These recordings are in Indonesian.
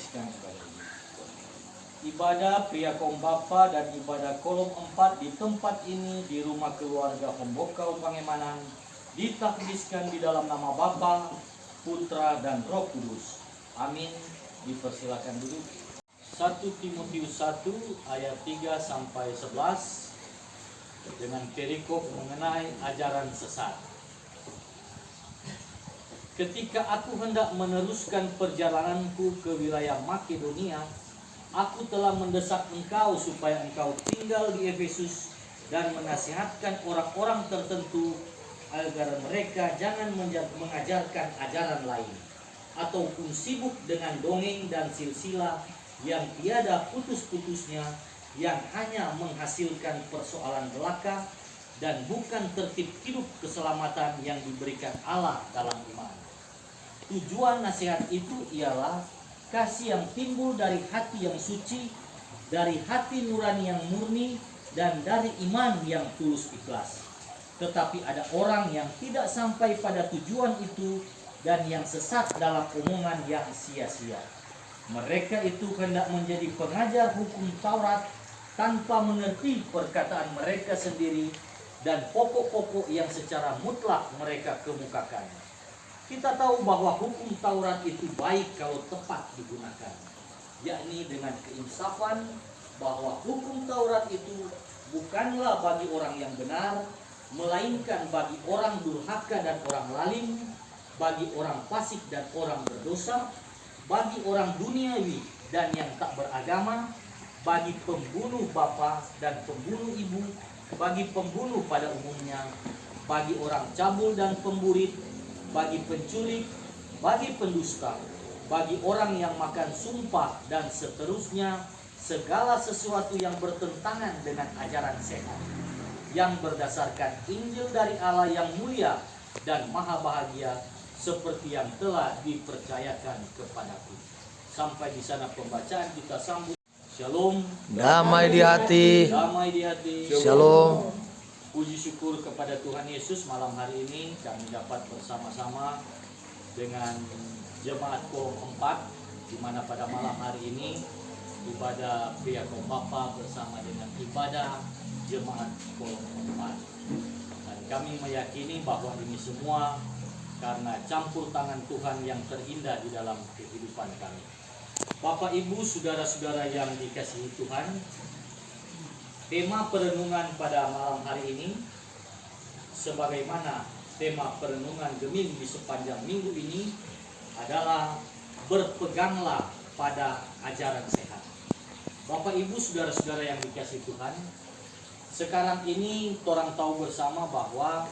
habiskan ibadah ini. Ibadah pria kaum bapa dan ibadah kolom 4 di tempat ini di rumah keluarga Pembokau Pangemanan ditakdiskan di dalam nama Bapa, Putra dan Roh Kudus. Amin. Dipersilakan duduk. 1 Timotius 1 ayat 3 sampai 11 dengan perikop mengenai ajaran sesat. Ketika aku hendak meneruskan perjalananku ke wilayah Makedonia, aku telah mendesak engkau supaya engkau tinggal di Efesus dan menasihatkan orang-orang tertentu agar mereka jangan mengajarkan ajaran lain ataupun sibuk dengan dongeng dan silsilah yang tiada putus-putusnya, yang hanya menghasilkan persoalan belaka dan bukan tertib hidup keselamatan yang diberikan Allah dalam iman. Tujuan nasihat itu ialah kasih yang timbul dari hati yang suci, dari hati nurani yang murni, dan dari iman yang tulus ikhlas. Tetapi ada orang yang tidak sampai pada tujuan itu dan yang sesat dalam omongan yang sia-sia. Mereka itu hendak menjadi pengajar hukum Taurat tanpa mengerti perkataan mereka sendiri dan pokok-pokok yang secara mutlak mereka kemukakan. Kita tahu bahwa hukum Taurat itu baik kalau tepat digunakan, yakni dengan keinsafan bahwa hukum Taurat itu bukanlah bagi orang yang benar, melainkan bagi orang durhaka dan orang lalim, bagi orang fasik dan orang berdosa, bagi orang duniawi dan yang tak beragama, bagi pembunuh bapa dan pembunuh ibu, bagi pembunuh pada umumnya, bagi orang cabul dan pemburit, bagi penculik, bagi pendusta, bagi orang yang makan sumpah dan seterusnya, segala sesuatu yang bertentangan dengan ajaran sehat yang berdasarkan Injil dari Allah yang mulia dan maha bahagia seperti yang telah dipercayakan kepadaku. Sampai di sana pembacaan, kita sambut. Shalom. Damai di hati. Damai di hati. Shalom. Puji syukur kepada Tuhan Yesus, malam hari ini kami dapat bersama-sama dengan jemaat kolom 4, di mana pada malam hari ini ibadah pria kaum bapa bersama dengan ibadah jemaat kolom 4. Dan kami meyakini bahwa ini semua karena campur tangan Tuhan yang terindah di dalam kehidupan kami. Bapak, Ibu, saudara-saudara yang dikasihi Tuhan, tema perenungan pada malam hari ini, sebagaimana tema perenungan Gemim di sepanjang minggu ini, adalah berpeganglah pada ajaran sehat. Bapak, Ibu, saudara-saudara yang dikasihi Tuhan, sekarang ini orang tahu bersama bahwa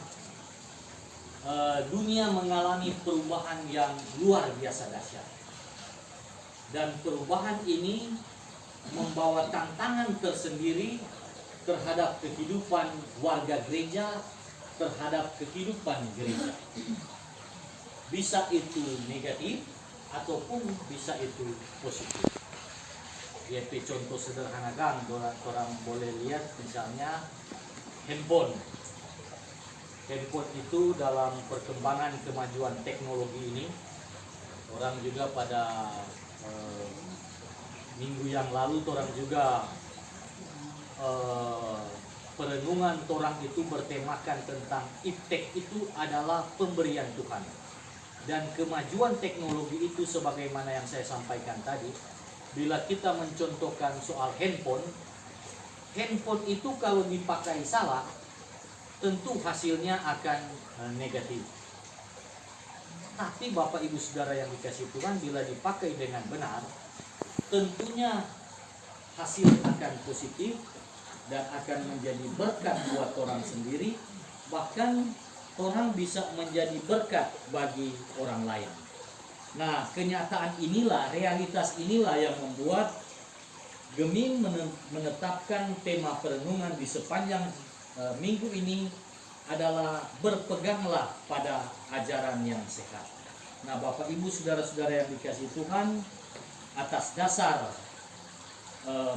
dunia mengalami perubahan yang luar biasa dahsyat. Dan perubahan ini membawa tantangan tersendiri terhadap kehidupan warga gereja, terhadap kehidupan gereja. Bisa itu negatif ataupun bisa itu positif. Yaitu contoh sederhana kan, orang boleh lihat misalnya handphone. Handphone itu dalam perkembangan kemajuan teknologi ini, orang juga pada minggu yang lalu orang juga perenungan orang itu bertemakan tentang iptek itu adalah pemberian Tuhan. Dan kemajuan teknologi itu sebagaimana yang saya sampaikan tadi, bila kita mencontohkan soal handphone itu kalau dipakai salah, tentu hasilnya akan negatif. Tapi Bapak Ibu Saudara yang dikasihi Tuhan, bila dipakai dengan benar, tentunya hasil akan positif dan akan menjadi berkat buat orang sendiri, bahkan orang bisa menjadi berkat bagi orang lain. Nah, kenyataan inilah, realitas inilah yang membuat Gemim menetapkan tema perenungan di sepanjang minggu ini adalah berpeganglah pada ajaran yang sehat. Nah, Bapak Ibu saudara-saudara yang dikasihi Tuhan, atas dasar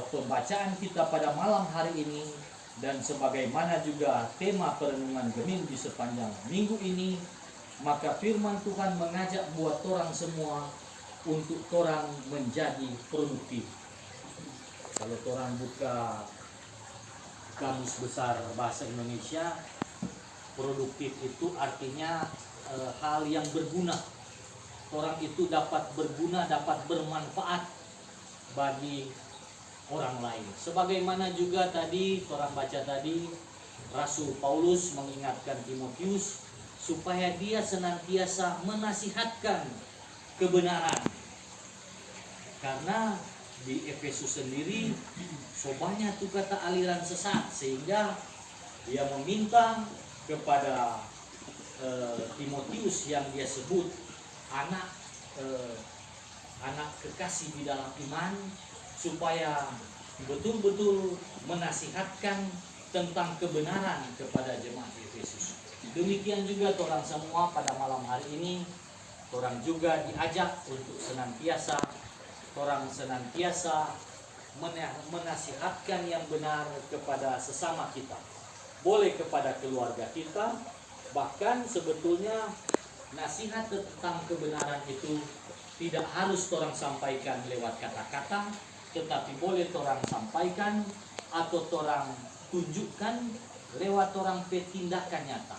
pembacaan kita pada malam hari ini dan sebagaimana juga tema perenungan Gemim di sepanjang minggu ini, maka firman Tuhan mengajak buat orang semua untuk orang menjadi produktif. Kalau orang buka Kamus Besar Bahasa Indonesia, produktif itu artinya hal yang berguna. Orang itu dapat berguna, dapat bermanfaat bagi orang lain. Sebagaimana juga tadi orang baca tadi, Rasul Paulus mengingatkan Timotius supaya dia senantiasa menasihatkan kebenaran. Karena di Efesus sendiri banyak tuh kata aliran sesat, sehingga dia meminta kepada Timotius yang dia sebut anak kekasih di dalam iman, supaya betul-betul menasihatkan tentang kebenaran kepada jemaat Efesus. Demikian juga orang semua pada malam hari ini, orang juga diajak untuk senantiasa menasihatkan yang benar kepada sesama kita. Boleh kepada keluarga kita, bahkan sebetulnya nasihat tentang kebenaran itu tidak harus orang sampaikan lewat kata-kata, tetapi boleh orang sampaikan atau orang tunjukkan lewat orang tindakan nyata.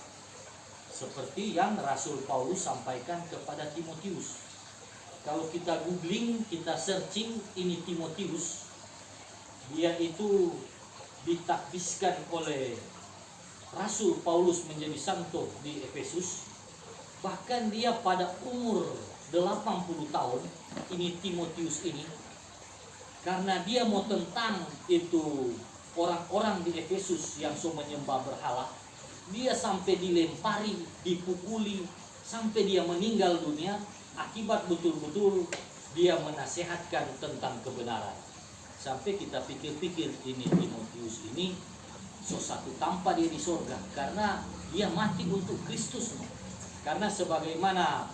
Seperti yang Rasul Paulus sampaikan kepada Timotius. Kalau kita googling, kita searching ini Timotius, dia itu ditakdiskan oleh Rasul Paulus menjadi santo di Efesus. Bahkan dia pada umur 80 tahun, ini Timotius ini, karena dia mau tentang itu orang-orang di Efesus yang menyembah berhala, dia sampai dilempari, dipukuli, sampai dia meninggal dunia, akibat betul-betul dia menasehatkan tentang kebenaran. Sampai kita pikir-pikir ini Timotius ini satu tanpa dia di surga, karena dia mati untuk Kristus. Karena sebagaimana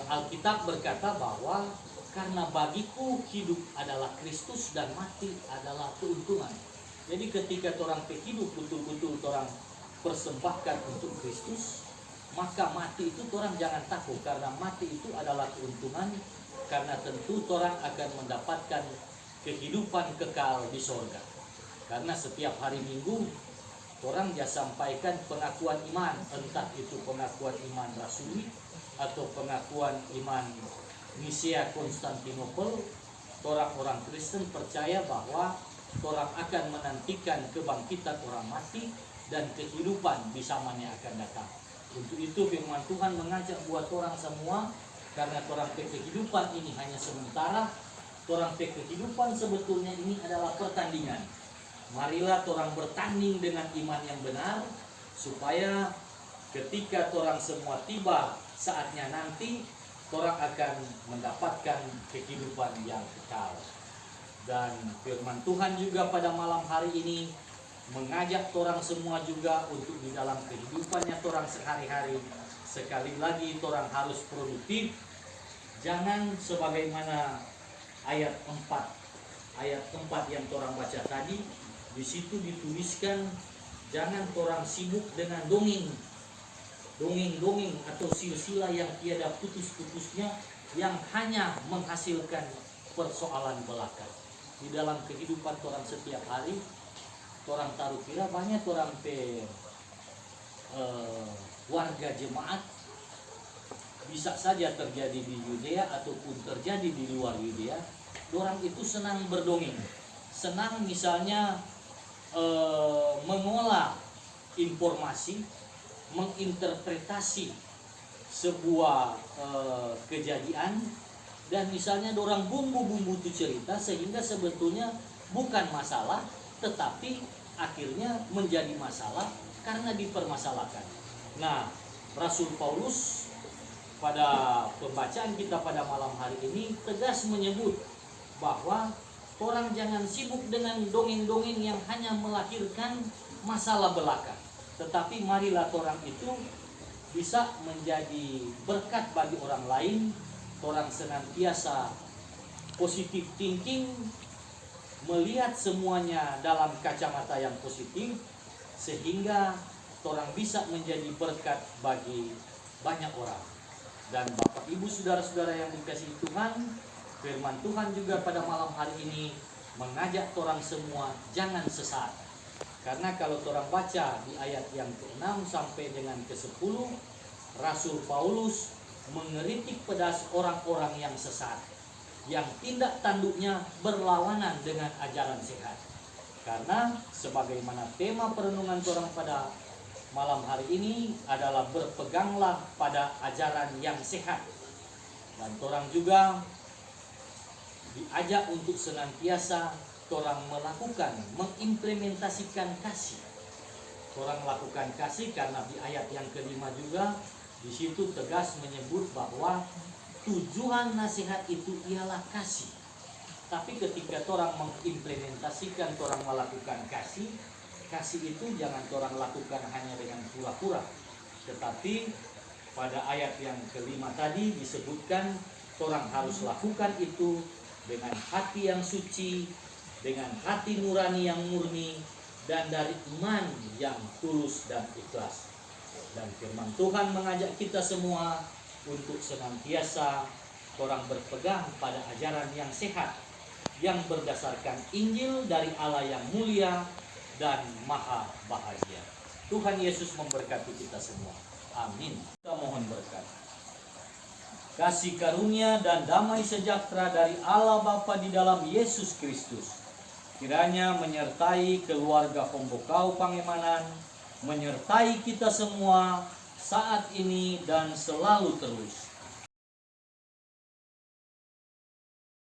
Alkitab berkata bahwa karena bagiku hidup adalah Kristus dan mati adalah keuntungan. Jadi ketika orang hidup betul-betul orang persembahkan untuk Kristus, maka mati itu orang jangan takut, karena mati itu adalah keuntungan, karena tentu orang akan mendapatkan kehidupan kekal di sorga. Karena setiap hari Minggu orang dia sampaikan pengakuan iman, entah itu pengakuan iman rasuli atau pengakuan iman Nicea Konstantinopel. Orang-orang Kristen percaya bahwa orang akan menantikan kebangkitan orang mati dan kehidupan di zamannya akan datang. Untuk itu firman Tuhan mengajak buat orang semua, karena orang kehidupan ini hanya sementara, orang kehidupan sebetulnya ini adalah pertandingan. Marilah orang bertanding dengan iman yang benar, supaya ketika orang semua tiba saatnya nanti, orang akan mendapatkan kehidupan yang kekal. Dan firman Tuhan juga pada malam hari ini mengajak orang semua juga untuk di dalam kehidupannya orang sehari-hari, sekali lagi orang harus produktif. Jangan sebagaimana ayat 4 yang orang baca tadi, di situ dituliskan jangan orang sibuk dengan dongeng atau silsilah yang tiada putus-putusnya, yang hanya menghasilkan persoalan belaka. Di dalam kehidupan orang setiap hari, orang taruh kira banyak orang warga jemaat, bisa saja terjadi di Yudea ataupun terjadi di luar Yudea. Orang itu senang berdongeng, senang misalnya mengolah informasi, menginterpretasi sebuah kejadian, dan misalnya orang bumbu-bumbu itu cerita sehingga sebetulnya bukan masalah, tetapi akhirnya menjadi masalah karena dipermasalahkan. Nah, Rasul Paulus pada pembacaan kita pada malam hari ini tegas menyebut bahwa orang jangan sibuk dengan dongeng-dongeng yang hanya melahirkan masalah belaka, tetapi marilah orang itu bisa menjadi berkat bagi orang lain. Orang senantiasa positif thinking, melihat semuanya dalam kacamata yang positif, sehingga orang bisa menjadi berkat bagi banyak orang. Dan Bapak Ibu saudara-saudara yang dikasihi Tuhan, firman Tuhan juga pada malam hari ini mengajak orang semua jangan sesat. Karena kalau orang baca di ayat yang ke-6 sampai dengan ke-10, Rasul Paulus mengeritik pedas orang-orang yang sesat, yang tindak tanduknya berlawanan dengan ajaran sehat. Karena sebagaimana tema perenungan orang pada malam hari ini adalah berpeganglah pada ajaran yang sehat. Dan orang juga diajak untuk senantiasa orang melakukan, mengimplementasikan kasih. Orang lakukan kasih karena di ayat yang kelima juga di situ tegas menyebut bahwa tujuan nasihat itu ialah kasih. Tapi ketika orang mengimplementasikan, orang melakukan kasih, kasih itu jangan orang lakukan hanya dengan pura-pura, tetapi pada ayat yang kelima tadi disebutkan orang harus lakukan itu dengan hati yang suci, dengan hati nurani yang murni, dan dari iman yang tulus dan ikhlas. Dan firman Tuhan mengajak kita semua untuk senantiasa orang berpegang pada ajaran yang sehat, yang berdasarkan Injil dari Allah yang mulia dan maha bahagia. Tuhan Yesus memberkati kita semua. Amin. Kita mohon berkat. Kasih karunia dan damai sejahtera dari Allah Bapa di dalam Yesus Kristus kiranya menyertai keluarga Pembokau Pangemanan, menyertai kita semua saat ini dan selalu terus.